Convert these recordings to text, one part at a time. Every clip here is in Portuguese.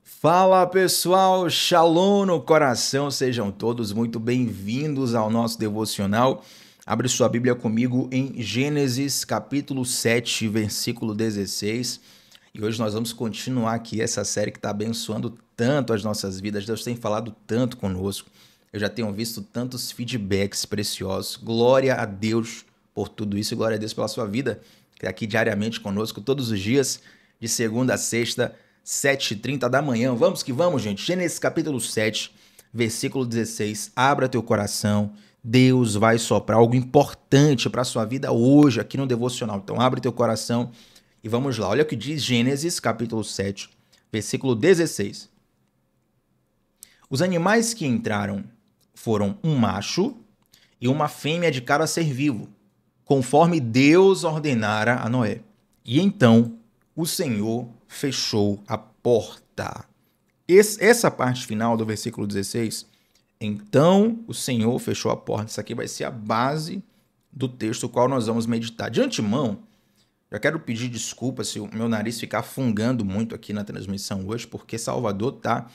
Fala pessoal, Shalom no coração, sejam todos muito bem-vindos ao nosso devocional. Abre sua Bíblia comigo em Gênesis capítulo 7, versículo 16. E hoje nós vamos continuar aqui essa série que está abençoando tanto as nossas vidas. Deus tem falado tanto conosco. Eu já tenho visto tantos feedbacks preciosos. Glória a Deus por tudo isso e glória a Deus pela sua vida, que é aqui diariamente conosco, todos os dias, de segunda a sexta, 7h30 da manhã. Vamos que vamos, gente. Gênesis capítulo 7, versículo 16. Abra teu coração. Deus vai soprar algo importante para a sua vida hoje aqui no devocional. Então abre teu coração e vamos lá. Olha o que diz Gênesis capítulo 7, versículo 16. Os animais que entraram foram um macho e uma fêmea de cada ser vivo, conforme Deus ordenara a Noé. E então o Senhor fechou a porta. Essa parte final do versículo 16, então o Senhor fechou a porta. Isso aqui vai ser a base do texto o qual nós vamos meditar. De antemão, já quero pedir desculpa se o meu nariz ficar fungando muito aqui na transmissão hoje, porque Salvador está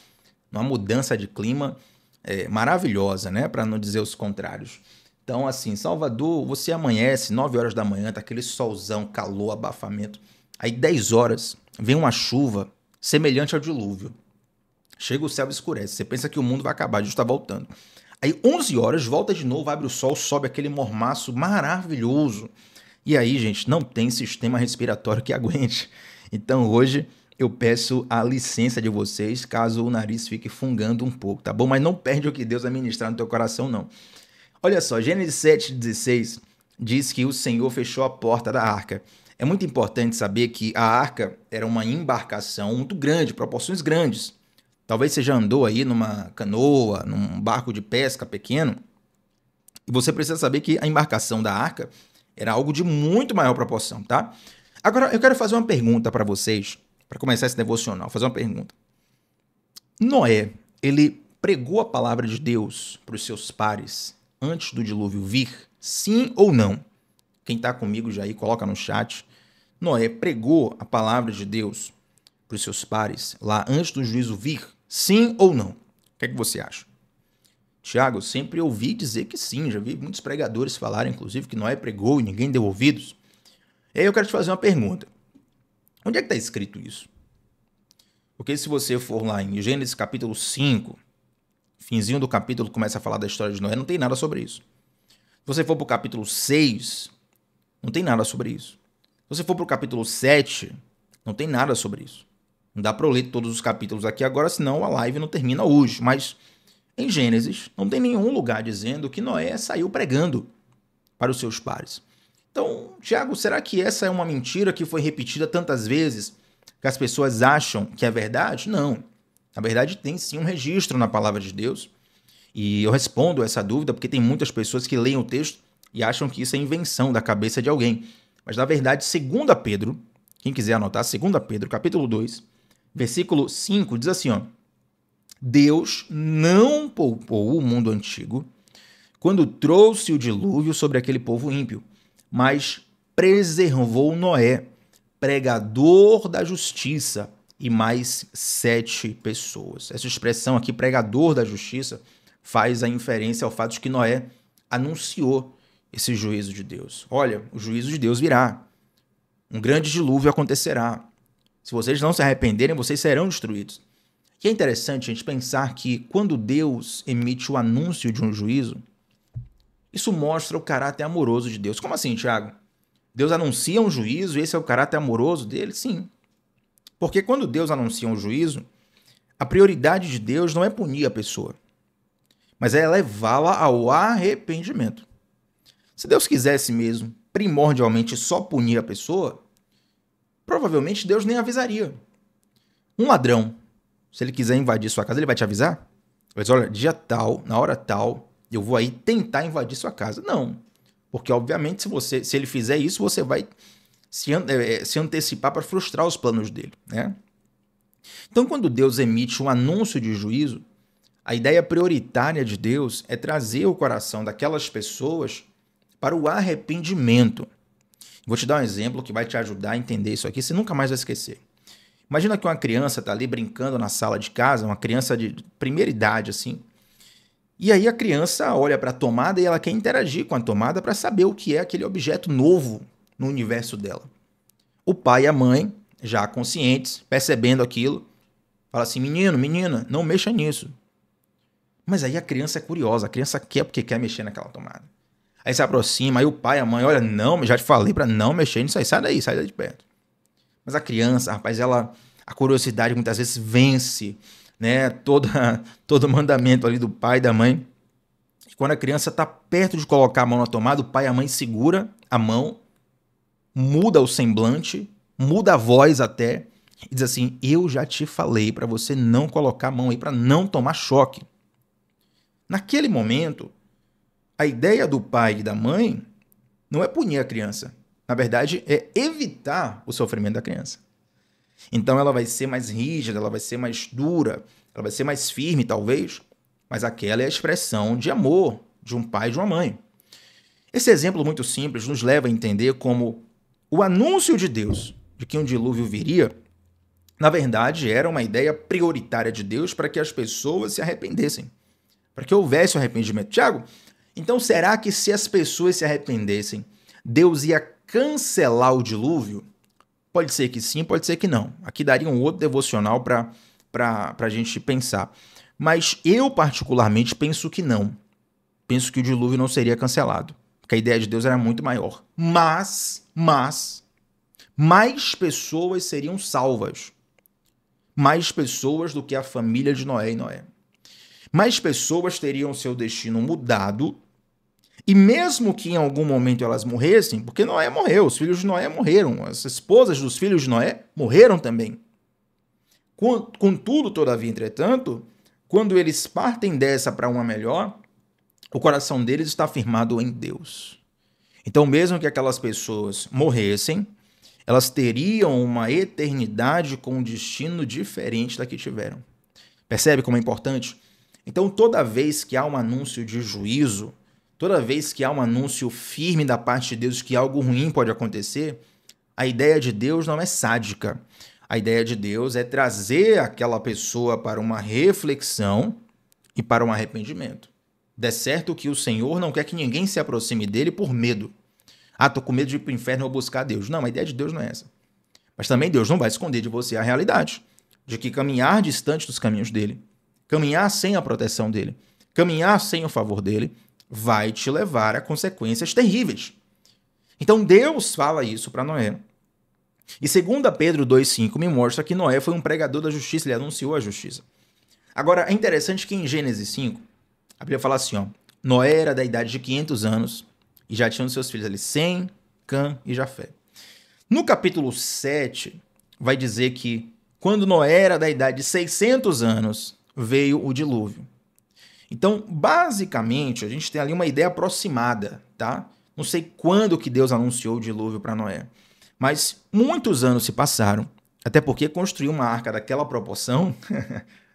numa mudança de clima maravilhosa, né? Para não dizer os contrários. Então, assim, Salvador, você amanhece 9 horas da manhã, tá aquele solzão, calor, abafamento. Aí 10 horas vem uma chuva semelhante ao dilúvio. Chega o céu e escurece. Você pensa que o mundo vai acabar, a gente está voltando. Aí 11 horas, volta de novo, abre o sol, sobe aquele mormaço maravilhoso. E aí, gente, não tem sistema respiratório que aguente. Então hoje eu peço a licença de vocês, caso o nariz fique fungando um pouco, tá bom? Mas não perde o que Deus vai ministrar no teu coração, não. Olha só, Gênesis 7,16 diz que o Senhor fechou a porta da arca. É muito importante saber que a arca era uma embarcação muito grande, proporções grandes. Talvez você já andou aí numa canoa, num barco de pesca pequeno, e você precisa saber que a embarcação da arca era algo de muito maior proporção, tá? Agora, eu quero fazer uma pergunta para vocês, para começar esse devocional, fazer uma pergunta. Noé, ele pregou a palavra de Deus para os seus pares antes do dilúvio vir? Sim ou não? Quem está comigo já aí, coloca no chat. Noé pregou a palavra de Deus para os seus pares lá antes do juízo vir? Sim ou não? O que é que você acha? Tiago, eu sempre ouvi dizer que sim, já vi muitos pregadores falarem, inclusive, que Noé pregou e ninguém deu ouvidos. E aí eu quero te fazer uma pergunta. Onde é que está escrito isso? Porque se você for lá em Gênesis capítulo 5, finzinho do capítulo começa a falar da história de Noé, não tem nada sobre isso. Se você for para o capítulo 6, não tem nada sobre isso. Se você for para o capítulo 7, não tem nada sobre isso. Não dá para eu ler todos os capítulos aqui agora, senão a live não termina hoje. Mas em Gênesis não tem nenhum lugar dizendo que Noé saiu pregando para os seus pares. Então, Tiago, será que essa é uma mentira que foi repetida tantas vezes que as pessoas acham que é verdade? Não. Na verdade, tem sim um registro na palavra de Deus. E eu respondo essa dúvida porque tem muitas pessoas que leem o texto e acham que isso é invenção da cabeça de alguém. Mas, na verdade, 2 Pedro, quem quiser anotar, 2 Pedro, capítulo 2, versículo 5, diz assim, ó: Deus não poupou o mundo antigo quando trouxe o dilúvio sobre aquele povo ímpio, mas preservou Noé, pregador da justiça, e mais 7 pessoas. Essa expressão aqui, pregador da justiça, faz a inferência ao fato de que Noé anunciou esse juízo de Deus. Olha, o juízo de Deus virá. Um grande dilúvio acontecerá. Se vocês não se arrependerem, vocês serão destruídos. E é interessante a gente pensar que quando Deus emite o anúncio de um juízo, isso mostra o caráter amoroso de Deus. Como assim, Tiago? Deus anuncia um juízo e esse é o caráter amoroso dele? Sim. Porque quando Deus anuncia um juízo, a prioridade de Deus não é punir a pessoa, mas é levá-la ao arrependimento. Se Deus quisesse mesmo, primordialmente, só punir a pessoa, provavelmente Deus nem avisaria. Um ladrão, se ele quiser invadir sua casa, ele vai te avisar? Mas olha, dia tal, na hora tal, eu vou aí tentar invadir sua casa. Não, porque obviamente se ele fizer isso, você vai se antecipar para frustrar os planos dele, né? Então, quando Deus emite um anúncio de juízo, a ideia prioritária de Deus é trazer o coração daquelas pessoas para o arrependimento. Vou te dar um exemplo que vai te ajudar a entender isso aqui, você nunca mais vai esquecer. Imagina que uma criança está ali brincando na sala de casa, uma criança de primeira idade, assim. E aí a criança olha para a tomada e ela quer interagir com a tomada para saber o que é aquele objeto novo no universo dela. O pai e a mãe, já conscientes, percebendo aquilo, fala assim: menino, menina, não mexa nisso. Mas aí a criança é curiosa, a criança quer porque quer mexer naquela tomada. Aí se aproxima, aí o pai e a mãe, olha, não, já te falei para não mexer nisso aí, sai daí de perto. Mas a criança, rapaz, a curiosidade muitas vezes vence, né, todo mandamento ali do pai e da mãe. E quando a criança está perto de colocar a mão na tomada, o pai e a mãe segura a mão, muda o semblante, muda a voz até, e diz assim: eu já te falei para você não colocar a mão aí, para não tomar choque. Naquele momento, a ideia do pai e da mãe não é punir a criança. Na verdade, é evitar o sofrimento da criança. Então ela vai ser mais rígida, ela vai ser mais dura, ela vai ser mais firme, talvez, mas aquela é a expressão de amor de um pai e de uma mãe. Esse exemplo muito simples nos leva a entender como o anúncio de Deus de que um dilúvio viria, na verdade, era uma ideia prioritária de Deus para que as pessoas se arrependessem, para que houvesse o arrependimento. Tiago, então será que se as pessoas se arrependessem, Deus ia cancelar o dilúvio? Pode ser que sim, pode ser que não. Aqui daria um outro devocional para a gente pensar. Mas eu, particularmente, penso que não. Penso que o dilúvio não seria cancelado, porque a ideia de Deus era muito maior. Mas, mais pessoas seriam salvas. Mais pessoas do que a família de Noé e Noé. Mais pessoas teriam seu destino mudado, e mesmo que em algum momento elas morressem, porque Noé morreu, os filhos de Noé morreram, as esposas dos filhos de Noé morreram também. Contudo, todavia, entretanto, quando eles partem dessa para uma melhor, o coração deles está firmado em Deus. Então, mesmo que aquelas pessoas morressem, elas teriam uma eternidade com um destino diferente da que tiveram. Percebe como é importante? Então, toda vez que há um anúncio de juízo, toda vez que há um anúncio firme da parte de Deus que algo ruim pode acontecer, a ideia de Deus não é sádica. A ideia de Deus é trazer aquela pessoa para uma reflexão e para um arrependimento. De certo que o Senhor não quer que ninguém se aproxime dele por medo. Ah, tô com medo de ir para o inferno ou buscar Deus. Não, a ideia de Deus não é essa. Mas também Deus não vai esconder de você a realidade de que caminhar distante dos caminhos dele, caminhar sem a proteção dele, caminhar sem o favor dele, vai te levar a consequências terríveis. Então Deus fala isso para Noé. E 2 Pedro 2,5 me mostra que Noé foi um pregador da justiça, ele anunciou a justiça. Agora, é interessante que em Gênesis 5, a Bíblia fala assim, ó, Noé era da idade de 500 anos e já tinha os seus filhos ali, Sem, Cã e Jafé. No capítulo 7, vai dizer que quando Noé era da idade de 600 anos, veio o dilúvio. Então, basicamente, a gente tem ali uma ideia aproximada, tá? Não sei quando que Deus anunciou o dilúvio para Noé, mas muitos anos se passaram, até porque construir uma arca daquela proporção,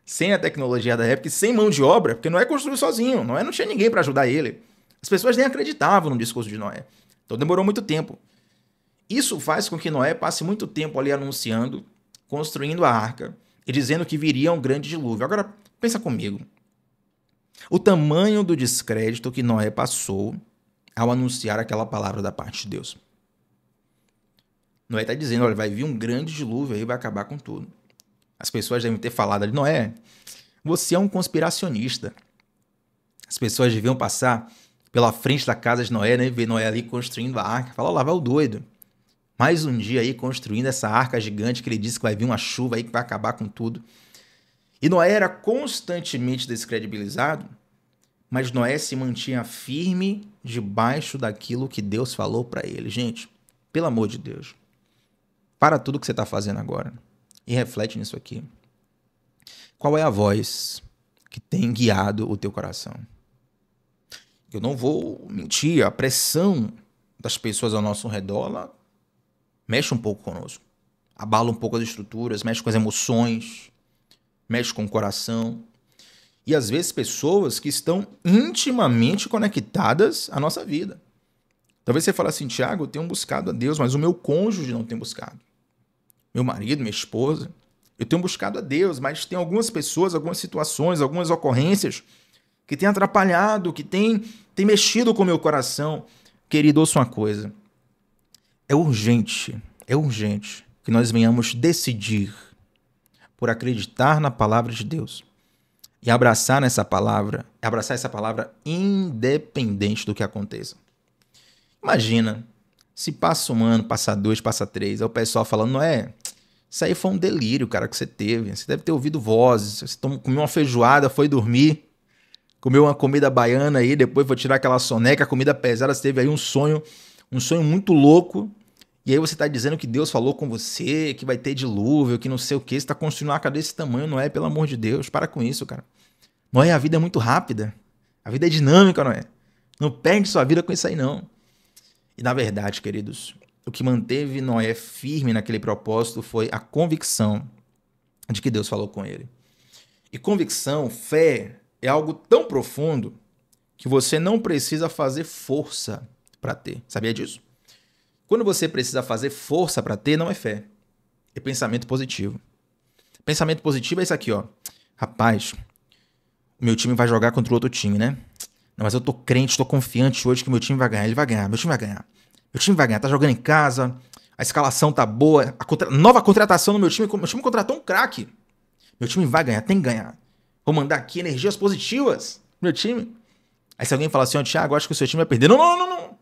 sem a tecnologia da época e sem mão de obra, porque Noé construiu sozinho, Noé não tinha ninguém para ajudar ele. As pessoas nem acreditavam no discurso de Noé. Então demorou muito tempo. Isso faz com que Noé passe muito tempo ali anunciando, construindo a arca e dizendo que viria um grande dilúvio. Agora, pensa comigo. O tamanho do descrédito que Noé passou ao anunciar aquela palavra da parte de Deus. Noé está dizendo, olha, vai vir um grande dilúvio aí, vai acabar com tudo. As pessoas devem ter falado ali, Noé, você é um conspiracionista. As pessoas deviam passar pela frente da casa de Noé, né, ver Noé ali construindo a arca. Fala, lá vai o doido. Mais um dia aí construindo essa arca gigante que ele disse que vai vir uma chuva aí que vai acabar com tudo. E Noé era constantemente descredibilizado, mas Noé se mantinha firme debaixo daquilo que Deus falou para ele. Gente, pelo amor de Deus, para tudo que você está fazendo agora e reflete nisso aqui. Qual é a voz que tem guiado o teu coração? Eu não vou mentir, a pressão das pessoas ao nosso redor, ela mexe um pouco conosco. Abala um pouco as estruturas, mexe com as emoções, mexe com o coração. E às vezes pessoas que estão intimamente conectadas à nossa vida. Talvez você fale assim, Tiago, eu tenho buscado a Deus, mas o meu cônjuge não tem buscado. Meu marido, minha esposa. Eu tenho buscado a Deus, mas tem algumas pessoas, algumas situações, algumas ocorrências que têm atrapalhado, que têm mexido com o meu coração. Querido, ouça uma coisa. É urgente que nós venhamos decidir por acreditar na palavra de Deus e abraçar essa palavra independente do que aconteça. Imagina, se passa um ano, passa 2, passa 3, aí o pessoal falando, não é, isso aí foi um delírio, cara, que você teve. Você deve ter ouvido vozes, você comeu uma feijoada, foi dormir, comeu uma comida baiana aí, depois foi tirar aquela soneca, comida pesada, você teve aí um sonho muito louco, e aí você está dizendo que Deus falou com você, que vai ter dilúvio, que não sei o que, você está construindo uma arca desse tamanho, não é? Pelo amor de Deus, para com isso, cara. Noé, a vida é muito rápida, a vida é dinâmica, Noé. Não perde sua vida com isso aí, não. E na verdade, queridos, o que manteve Noé firme naquele propósito foi a convicção de que Deus falou com ele. E convicção, fé, é algo tão profundo que você não precisa fazer força para ter. Sabia disso? Quando você precisa fazer força para ter, não é fé. É pensamento positivo. Pensamento positivo é isso aqui, ó. Rapaz, o meu time vai jogar contra o outro time, né? Não, mas eu tô crente, tô confiante hoje que meu time vai ganhar. Ele vai ganhar, meu time vai ganhar. Meu time vai ganhar, tá jogando em casa, a escalação tá boa, nova contratação no meu time contratou um craque. Meu time vai ganhar, tem que ganhar. Vou mandar aqui energias positivas pro meu time. Aí se alguém falar assim, ó, Thiago, acho que o seu time vai perder. Não.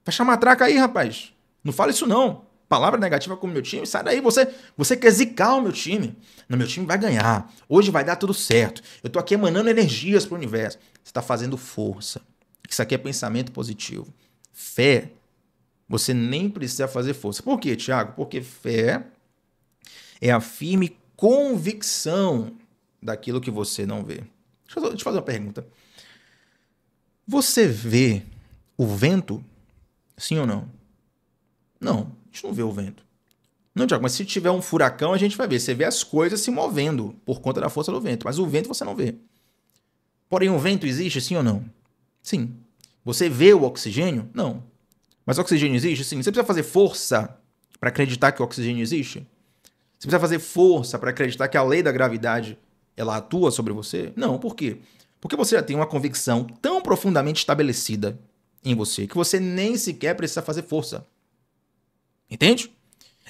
Fecha a matraca aí, rapaz. Não fala isso não. Palavra negativa com o meu time, sai daí. Você quer zicar o meu time. Não, meu time vai ganhar. Hoje vai dar tudo certo. Eu tô aqui emanando energias pro universo. Você tá fazendo força. Isso aqui é pensamento positivo. Fé, você nem precisa fazer força. Por quê, Thiago? Porque fé é a firme convicção daquilo que você não vê. Deixa eu te fazer uma pergunta. Você vê o vento? Sim ou não? Não, a gente não vê o vento. Não, Thiago, mas se tiver um furacão, a gente vai ver. Você vê as coisas se movendo por conta da força do vento, mas o vento você não vê. Porém, o vento existe, sim ou não? Sim. Você vê o oxigênio? Não. Mas o oxigênio existe? Sim. Você precisa fazer força para acreditar que o oxigênio existe? Você precisa fazer força para acreditar que a lei da gravidade ela atua sobre você? Não. Por quê? Porque você já tem uma convicção tão profundamente estabelecida em você que você nem sequer precisa fazer força. Entende?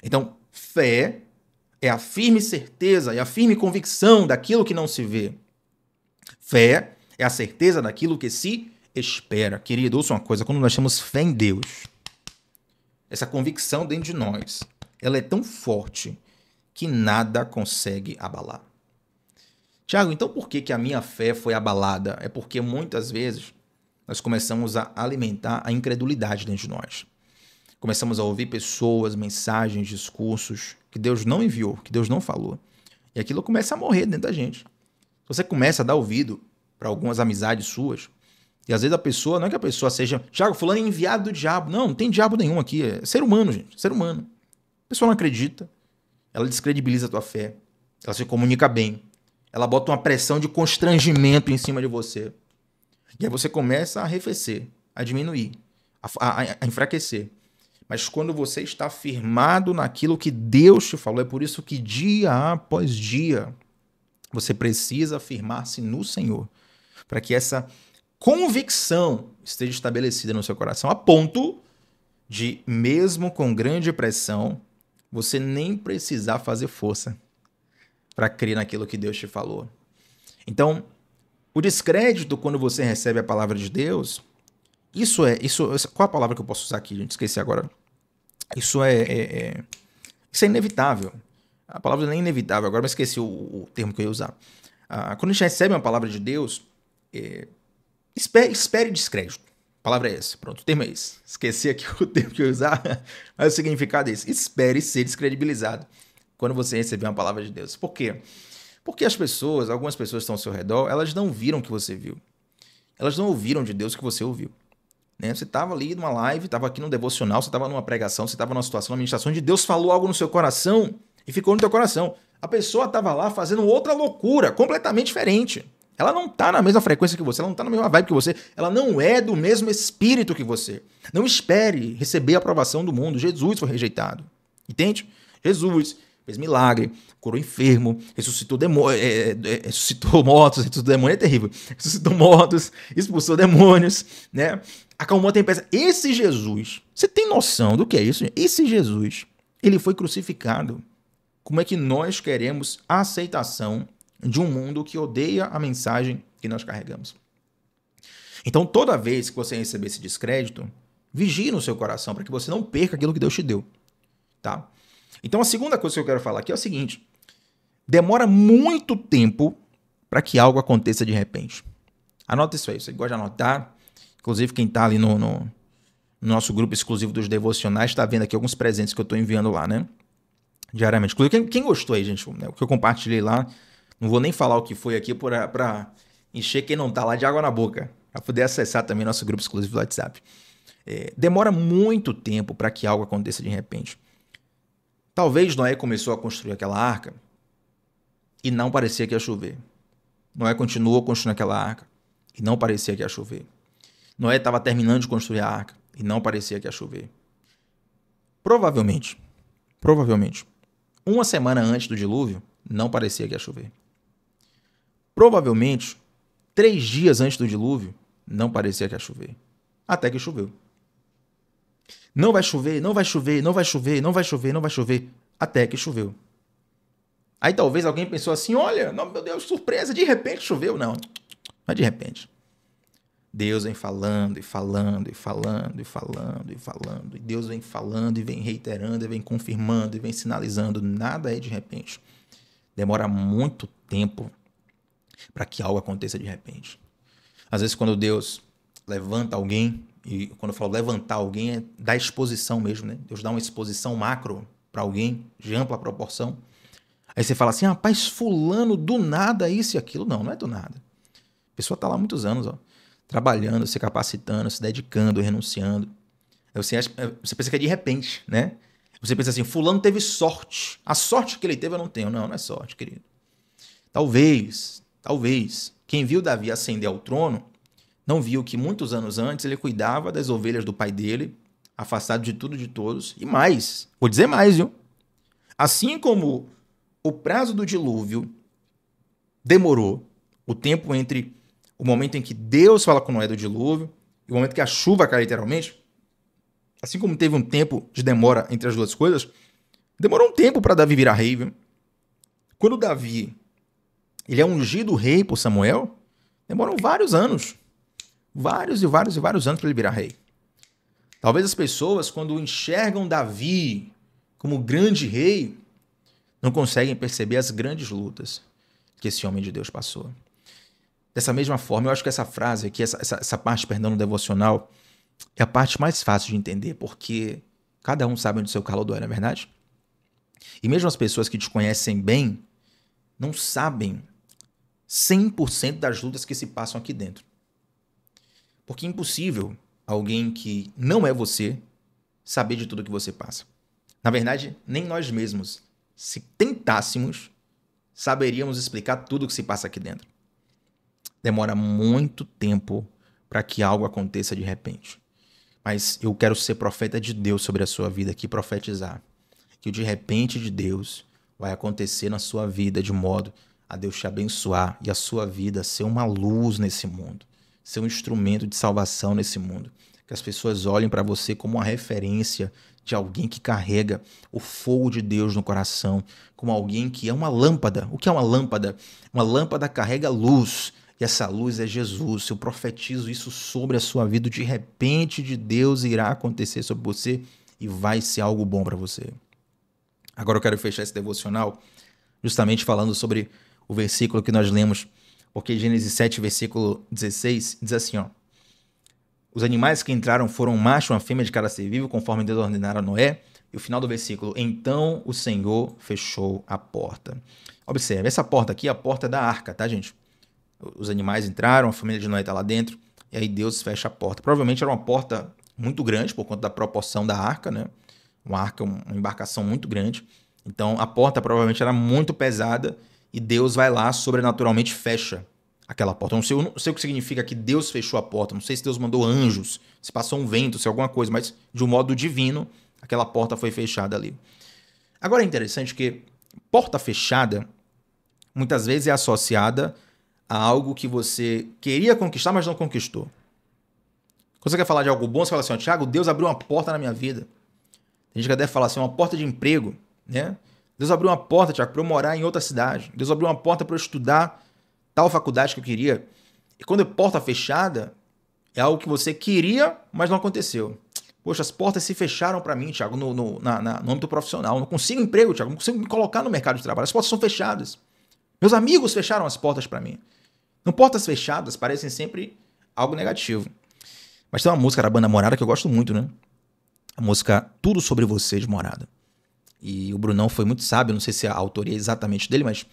Então, fé é a firme certeza e a firme convicção daquilo que não se vê. Fé é a certeza daquilo que se espera. Querido, ouça uma coisa, quando nós temos fé em Deus, essa convicção dentro de nós, ela é tão forte que nada consegue abalar. Tiago, então por que a minha fé foi abalada? É porque muitas vezes nós começamos a alimentar a incredulidade dentro de nós. Começamos a ouvir pessoas, mensagens, discursos que Deus não enviou, que Deus não falou. E aquilo começa a morrer dentro da gente. Você começa a dar ouvido para algumas amizades suas. E às vezes a pessoa, não é que a pessoa seja, Tiago, fulano é enviado do diabo. Não tem diabo nenhum aqui. É ser humano, gente. Ser humano. A pessoa não acredita. Ela descredibiliza a tua fé. Ela se comunica bem. Ela bota uma pressão de constrangimento em cima de você. E aí você começa a arrefecer, a diminuir, a enfraquecer. Mas quando você está firmado naquilo que Deus te falou, é por isso que dia após dia você precisa afirmar-se no Senhor, para que essa convicção esteja estabelecida no seu coração, a ponto de, mesmo com grande pressão, você nem precisar fazer força para crer naquilo que Deus te falou. Então, o descrédito quando você recebe a palavra de Deus, qual a palavra que eu posso usar aqui, gente? Esqueci agora. Isso é inevitável. A palavra não é inevitável, agora eu esqueci o termo que eu ia usar. Quando a gente recebe uma palavra de Deus, espere descrédito. A palavra é essa. Pronto, o termo é esse. Esqueci aqui o termo que eu ia usar, mas o significado é esse. Espere ser descredibilizado quando você receber uma palavra de Deus. Por quê? Porque algumas pessoas que estão ao seu redor, elas não viram o que você viu. Elas não ouviram de Deus o que você ouviu. Né? Você estava ali numa live, estava aqui no devocional, você estava numa pregação, você estava numa situação, numa ministração de Deus falou algo no seu coração e ficou no teu coração. A pessoa estava lá fazendo outra loucura, completamente diferente. Ela não está na mesma frequência que você, ela não está na mesma vibe que você, ela não é do mesmo espírito que você. Não espere receber a aprovação do mundo. Jesus foi rejeitado. Entende? Jesus fez milagre, curou enfermo, ressuscitou ressuscitou mortos, ressuscitou demônio, é terrível. Ressuscitou mortos, expulsou demônios, né? Acalmou a tempestade. Esse Jesus, você tem noção do que é isso? Esse Jesus, ele foi crucificado. Como é que nós queremos a aceitação de um mundo que odeia a mensagem que nós carregamos? Então, toda vez que você receber esse descrédito, vigie no seu coração para que você não perca aquilo que Deus te deu, tá? Então, a segunda coisa que eu quero falar aqui é o seguinte: demora muito tempo para que algo aconteça de repente. Anota isso aí, você gosta de anotar. Inclusive, quem está ali no nosso grupo exclusivo dos devocionais está vendo aqui alguns presentes que eu estou enviando lá, né? Diariamente. Inclusive, quem gostou aí, gente, né? O que eu compartilhei lá, não vou nem falar o que foi aqui para encher quem não está lá de água na boca, para poder acessar também nosso grupo exclusivo do WhatsApp. Demora muito tempo para que algo aconteça de repente. Talvez Noé começou a construir aquela arca e não parecia que ia chover. Noé continuou construindo aquela arca e não parecia que ia chover. Noé estava terminando de construir a arca e não parecia que ia chover. Provavelmente, uma semana antes do dilúvio, não parecia que ia chover. Provavelmente, 3 dias antes do dilúvio, não parecia que ia chover. Até que choveu. Não vai chover, não vai chover, não vai chover, não vai chover, não vai chover. Até que choveu. Aí talvez alguém pensou assim, olha, não, meu Deus, surpresa, de repente choveu. Não, não é de repente. Deus vem falando e falando e falando e falando e falando. E Deus vem falando e vem reiterando e vem confirmando e vem sinalizando. Nada é de repente. Demora muito tempo para que algo aconteça de repente. Às vezes quando Deus levanta alguém, e quando eu falo levantar alguém é dar exposição mesmo, né? Deus dá uma exposição macro para alguém, de ampla proporção. Aí você fala assim, rapaz, fulano do nada isso e aquilo. Não, não é do nada. A pessoa está lá há muitos anos, ó, trabalhando, se capacitando, se dedicando, renunciando. Aí você pensa que é de repente, né? Você pensa assim, fulano teve sorte. A sorte que ele teve eu não tenho. Não, não é sorte, querido. Talvez, quem viu Davi ascender ao trono não viu que muitos anos antes ele cuidava das ovelhas do pai dele, afastado de tudo e de todos. E mais, vou dizer mais, viu? Assim como o prazo do dilúvio demorou, o tempo entre o momento em que Deus fala com Noé do dilúvio e o momento que a chuva cai literalmente, assim como teve um tempo de demora entre as duas coisas, demorou um tempo para Davi virar rei, viu? Quando Davi ele é ungido rei por Samuel, demoram vários anos. Vários anos para ele virar rei. Talvez as pessoas, quando enxergam Davi como grande rei, não conseguem perceber as grandes lutas que esse homem de Deus passou. Dessa mesma forma, eu acho que essa frase aqui, essa parte, perdão, no devocional, é a parte mais fácil de entender, porque cada um sabe onde o seu calo dói, não é verdade? E mesmo as pessoas que te conhecem bem, não sabem 100% das lutas que se passam aqui dentro. Porque é impossível alguém que não é você saber de tudo que você passa. Na verdade, nem nós mesmos, se tentássemos, saberíamos explicar tudo o que se passa aqui dentro. Demora muito tempo para que algo aconteça de repente. Mas eu quero ser profeta de Deus sobre a sua vida aqui, profetizar. Que o de repente de Deus vai acontecer na sua vida de modo a Deus te abençoar e a sua vida ser uma luz nesse mundo. Ser um instrumento de salvação nesse mundo. Que as pessoas olhem para você como uma referência de alguém que carrega o fogo de Deus no coração, como alguém que é uma lâmpada. O que é uma lâmpada? Uma lâmpada carrega luz, e essa luz é Jesus. Eu profetizo isso sobre a sua vida. De repente de Deus irá acontecer sobre você e vai ser algo bom para você. Agora eu quero fechar esse devocional justamente falando sobre o versículo que nós lemos, porque Gênesis 7, versículo 16, diz assim, ó: os animais que entraram foram um macho e uma fêmea de cada ser vivo, conforme Deus ordenara a Noé. E o final do versículo: então o Senhor fechou a porta. Observe, essa porta aqui é a porta da arca, tá, gente? Os animais entraram, a família de Noé está lá dentro, e aí Deus fecha a porta. Provavelmente era uma porta muito grande, por conta da proporção da arca, né? Uma arca, uma embarcação muito grande. Então a porta provavelmente era muito pesada, e Deus vai lá, sobrenaturalmente fecha aquela porta. Eu não sei o que significa que Deus fechou a porta. Não sei se Deus mandou anjos, se passou um vento, se alguma coisa, mas de um modo divino, aquela porta foi fechada ali. Agora é interessante que Porta fechada, muitas vezes é associada a algo que você queria conquistar, mas não conquistou. Quando você quer falar de algo bom, você fala assim, ó, Thiago, Deus abriu uma porta na minha vida. Tem gente que deve falar assim, uma porta de emprego, né? Deus abriu uma porta, Thiago, para eu morar em outra cidade. Deus abriu uma porta para eu estudar tal faculdade que eu queria. E quando é porta fechada, é algo que você queria, mas não aconteceu. Poxa, as portas se fecharam para mim, Thiago, no âmbito profissional. Não consigo emprego, Thiago, não consigo me colocar no mercado de trabalho. As portas são fechadas. Meus amigos fecharam as portas para mim. Então, portas fechadas parecem sempre algo negativo. Mas tem uma música da banda Morada que eu gosto muito, né? A música Tudo Sobre Você, de Morada. E o Brunão foi muito sábio, não sei se a autoria é exatamente dele, mas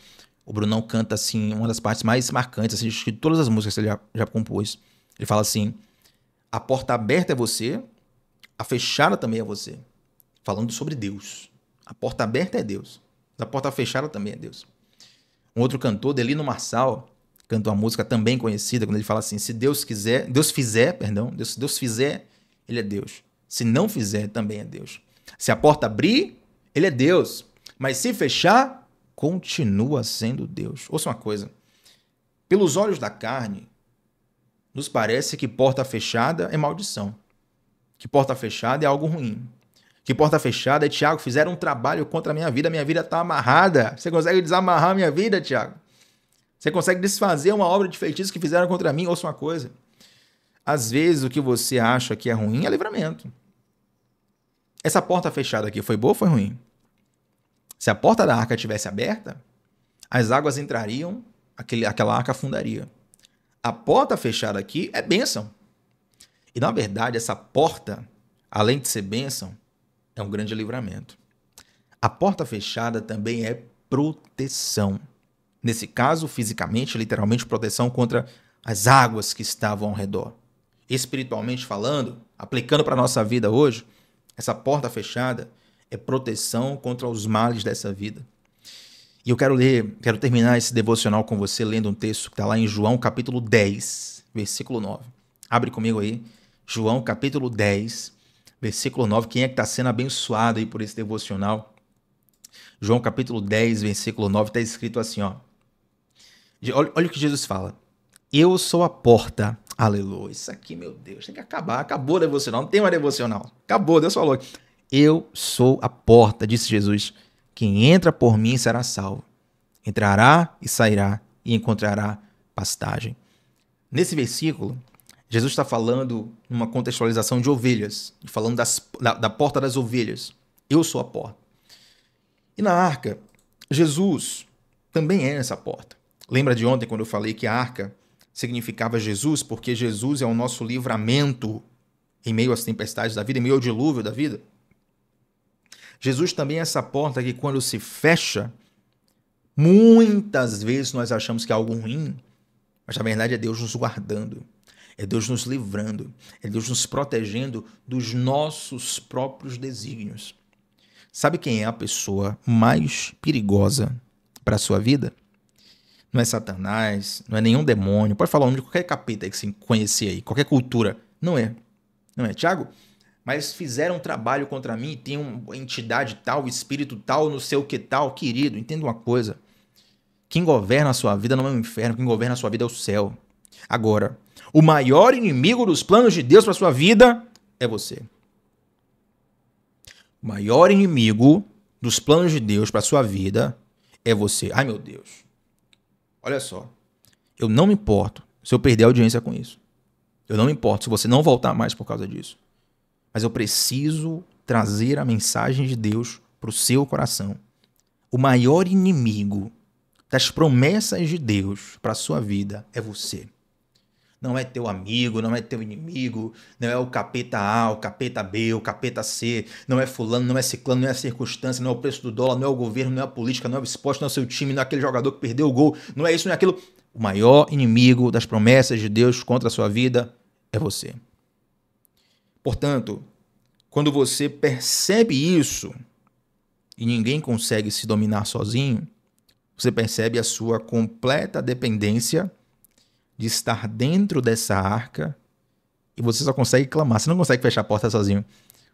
o Brunão canta, assim, uma das partes mais marcantes, assim, de todas as músicas que ele já compôs. Ele fala assim, a porta aberta é você, a fechada também é você. Falando sobre Deus. A porta aberta é Deus. A porta fechada também é Deus. Um outro cantor, Delino Marçal, canta uma música também conhecida, quando ele fala assim, se Deus quiser, Deus fizer, ele é Deus. Se não fizer, também é Deus. Se a porta abrir, ele é Deus. Mas se fechar, continua sendo Deus. Ouça uma coisa. Pelos olhos da carne, nos parece que porta fechada é maldição. Que porta fechada é algo ruim. Que porta fechada é, Tiago, fizeram um trabalho contra a minha vida está amarrada. Você consegue desamarrar a minha vida, Tiago? Você consegue desfazer uma obra de feitiço que fizeram contra mim? Ouça uma coisa. Às vezes o que você acha que é ruim é livramento. Essa porta fechada aqui foi boa ou foi ruim? Se a porta da arca tivesse aberta, as águas entrariam, aquela arca afundaria. A porta fechada aqui é bênção. E na verdade, essa porta, além de ser bênção, é um grande livramento. A porta fechada também é proteção. Nesse caso, fisicamente, literalmente, proteção contra as águas que estavam ao redor. Espiritualmente falando, aplicando para a nossa vida hoje, essa porta fechada é proteção contra os males dessa vida. E eu quero terminar esse devocional com você lendo um texto que está lá em João capítulo 10, versículo 9. Abre comigo aí, João capítulo 10, versículo 9. Quem é que está sendo abençoado aí por esse devocional? João capítulo 10, versículo 9, está escrito assim, ó. Olha o que Jesus fala. Eu sou a porta. Aleluia. Isso aqui, meu Deus, tem que acabar. Acabou o devocional, não tem mais devocional. Acabou, Deus falou. Eu sou a porta, disse Jesus. Quem entra por mim será salvo. Entrará e sairá e encontrará pastagem. Nesse versículo, Jesus está falando numa contextualização de ovelhas, falando da porta das ovelhas. Eu sou a porta. E na arca, Jesus também é essa porta. Lembra de ontem quando eu falei que a arca significava Jesus, porque Jesus é o nosso livramento em meio às tempestades da vida, em meio ao dilúvio da vida? Jesus também é essa porta que quando se fecha, muitas vezes nós achamos que é algo ruim, mas na verdade é Deus nos guardando, é Deus nos livrando, é Deus nos protegendo dos nossos próprios desígnios. Sabe quem é a pessoa mais perigosa para a sua vida? Não é Satanás, não é nenhum demônio. Pode falar o nome de qualquer capeta que você conhecer aí, qualquer cultura. Não é. Não é. Tiago, mas fizeram um trabalho contra mim, tem uma entidade tal, espírito tal, não sei o que tal. Querido, entenda uma coisa. Quem governa a sua vida não é o inferno, quem governa a sua vida é o céu. Agora, o maior inimigo dos planos de Deus para a sua vida é você. O maior inimigo dos planos de Deus para a sua vida é você. Ai, meu Deus. Olha só, eu não me importo se eu perder a audiência com isso. Eu não me importo se você não voltar mais por causa disso. Mas eu preciso trazer a mensagem de Deus para o seu coração. O maior inimigo das promessas de Deus para a sua vida é você. Não é teu amigo, não é teu inimigo, não é o capeta A, o capeta B, o capeta C, não é fulano, não é ciclano, não é a circunstância, não é o preço do dólar, não é o governo, não é a política, não é o esporte, não é o seu time, não é aquele jogador que perdeu o gol, não é isso, não é aquilo. O maior inimigo das promessas de Deus contra a sua vida é você. Portanto, quando você percebe isso e ninguém consegue se dominar sozinho, você percebe a sua completa dependência de estar dentro dessa arca e você só consegue clamar. Você não consegue fechar a porta sozinho.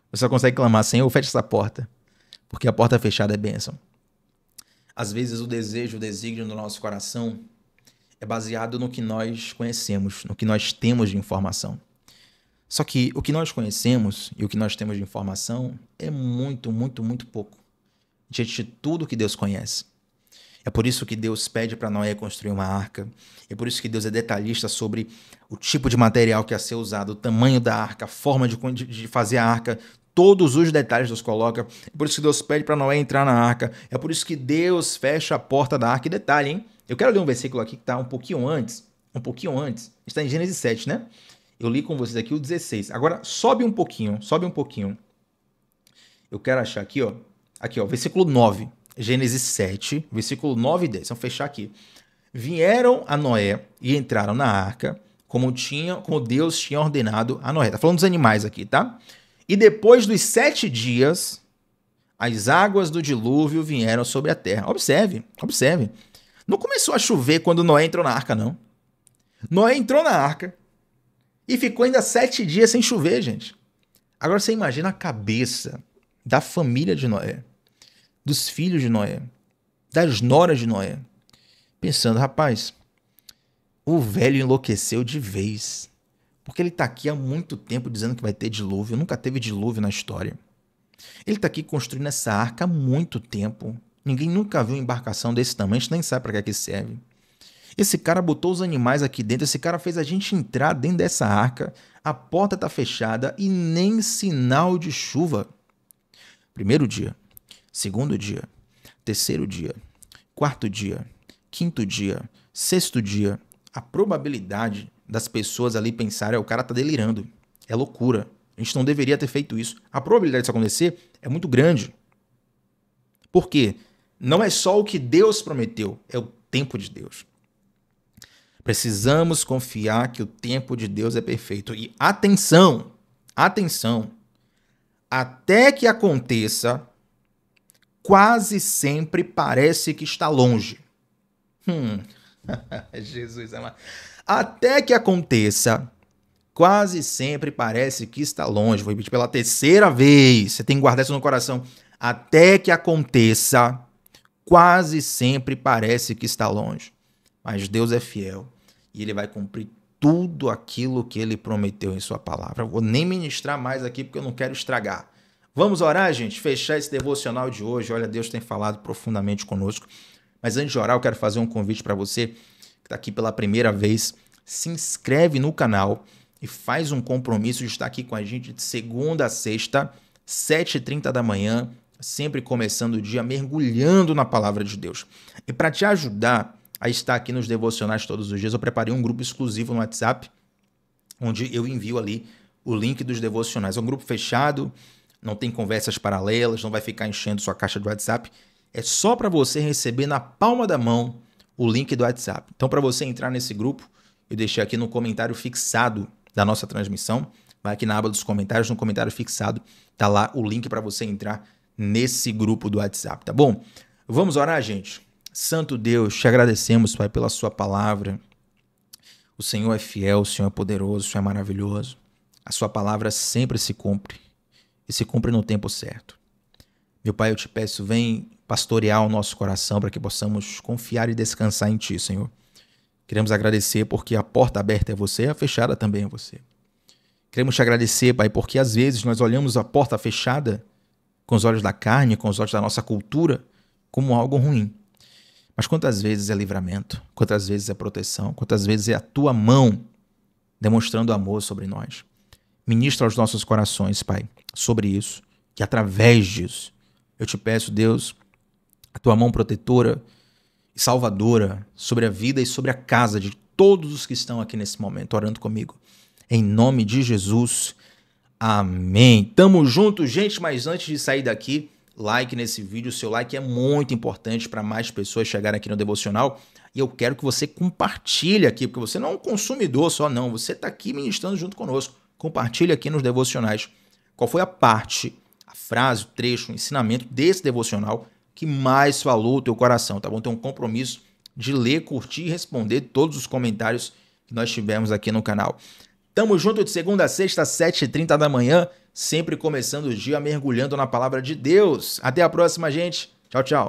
Você só consegue clamar, Senhor, fecha essa porta. Porque a porta fechada é bênção. Às vezes o desejo, o desígnio do nosso coração é baseado no que nós conhecemos, no que nós temos de informação. Só que o que nós conhecemos e o que nós temos de informação é muito, muito, muito pouco diante de tudo que Deus conhece. É por isso que Deus pede para Noé construir uma arca. É por isso que Deus é detalhista sobre o tipo de material que ia ser usado, o tamanho da arca, a forma de fazer a arca, todos os detalhes Deus coloca. É por isso que Deus pede para Noé entrar na arca. É por isso que Deus fecha a porta da arca. E detalhe, hein? Eu quero ler um versículo aqui que está um pouquinho antes. Está em Gênesis 7, né? Eu li com vocês aqui o 16. Agora, sobe um pouquinho. Eu quero achar aqui, ó. Aqui, ó, versículo 9. Gênesis 7, versículo 9 e 10. Vamos fechar aqui. Vieram a Noé e entraram na arca, como Deus tinha ordenado a Noé. Tá falando dos animais aqui, tá? E depois dos 7 dias, as águas do dilúvio vieram sobre a terra. Observe. Não começou a chover quando Noé entrou na arca, não. Noé entrou na arca e ficou ainda 7 dias sem chover, gente. Agora você imagina a cabeça da família de Noé, dos filhos de Noé, das noras de Noé, pensando, rapaz, o velho enlouqueceu de vez, porque ele está aqui há muito tempo dizendo que vai ter dilúvio, nunca teve dilúvio na história. Ele está aqui construindo essa arca há muito tempo, ninguém nunca viu uma embarcação desse tamanho, a gente nem sabe para que serve. Esse cara botou os animais aqui dentro, esse cara fez a gente entrar dentro dessa arca, a porta está fechada e nem sinal de chuva. Primeiro dia, segundo dia, terceiro dia, quarto dia, quinto dia, sexto dia. A probabilidade das pessoas ali pensarem, o cara tá delirando, é loucura, a gente não deveria ter feito isso. A probabilidade disso acontecer é muito grande. Por quê? Não é só o que Deus prometeu, é o tempo de Deus. Precisamos confiar que o tempo de Deus é perfeito. E atenção, até que aconteça, quase sempre parece que está longe. Jesus amado. Até que aconteça, quase sempre parece que está longe. Vou repetir pela terceira vez. Você tem que guardar isso no coração. Até que aconteça, quase sempre parece que está longe. Mas Deus é fiel e Ele vai cumprir tudo aquilo que Ele prometeu em sua palavra. Eu vou nem ministrar mais aqui porque eu não quero estragar. Vamos orar, gente? Fechar esse devocional de hoje. Olha, Deus tem falado profundamente conosco. Mas antes de orar, eu quero fazer um convite para você que está aqui pela primeira vez. Se inscreve no canal e faz um compromisso de estar aqui com a gente de segunda a sexta, 7h30 da manhã, sempre começando o dia mergulhando na palavra de Deus. E para te ajudar a estar aqui nos devocionais todos os dias, eu preparei um grupo exclusivo no WhatsApp, onde eu envio ali o link dos devocionais. É um grupo fechado, não tem conversas paralelas, não vai ficar enchendo sua caixa de WhatsApp. É só para você receber na palma da mão o link do WhatsApp. Então, para você entrar nesse grupo, eu deixei aqui no comentário fixado da nossa transmissão. Vai aqui na aba dos comentários, no comentário fixado, tá lá o link para você entrar nesse grupo do WhatsApp, tá bom? Vamos orar, gente? Santo Deus, te agradecemos, Pai, pela sua palavra. O Senhor é fiel, o Senhor é poderoso, o Senhor é maravilhoso. A sua palavra sempre se cumpre e se cumpre no tempo certo. Meu Pai, eu te peço, vem pastorear o nosso coração para que possamos confiar e descansar em Ti, Senhor. Queremos agradecer porque a porta aberta é você e a fechada também é você. Queremos te agradecer, Pai, porque às vezes nós olhamos a porta fechada com os olhos da carne, com os olhos da nossa cultura, como algo ruim. Mas quantas vezes é livramento, quantas vezes é proteção, quantas vezes é a Tua mão demonstrando amor sobre nós. Ministra aos nossos corações, Pai, sobre isso, que através disso, eu te peço, Deus, a Tua mão protetora e salvadora sobre a vida e sobre a casa de todos os que estão aqui nesse momento, orando comigo. Em nome de Jesus, amém. Tamo junto, gente, mas antes de sair daqui, like nesse vídeo, o seu like é muito importante para mais pessoas chegarem aqui no Devocional. E eu quero que você compartilhe aqui, porque você não é um consumidor só, não. Você está aqui ministrando junto conosco. Compartilhe aqui nos devocionais qual foi a parte, a frase, o trecho, o ensinamento desse devocional que mais falou o teu coração, tá bom? Tem um compromisso de ler, curtir e responder todos os comentários que nós tivemos aqui no canal. Tamo junto de segunda a sexta, 7h30 da manhã, sempre começando o dia mergulhando na palavra de Deus. Até a próxima, gente. Tchau, tchau.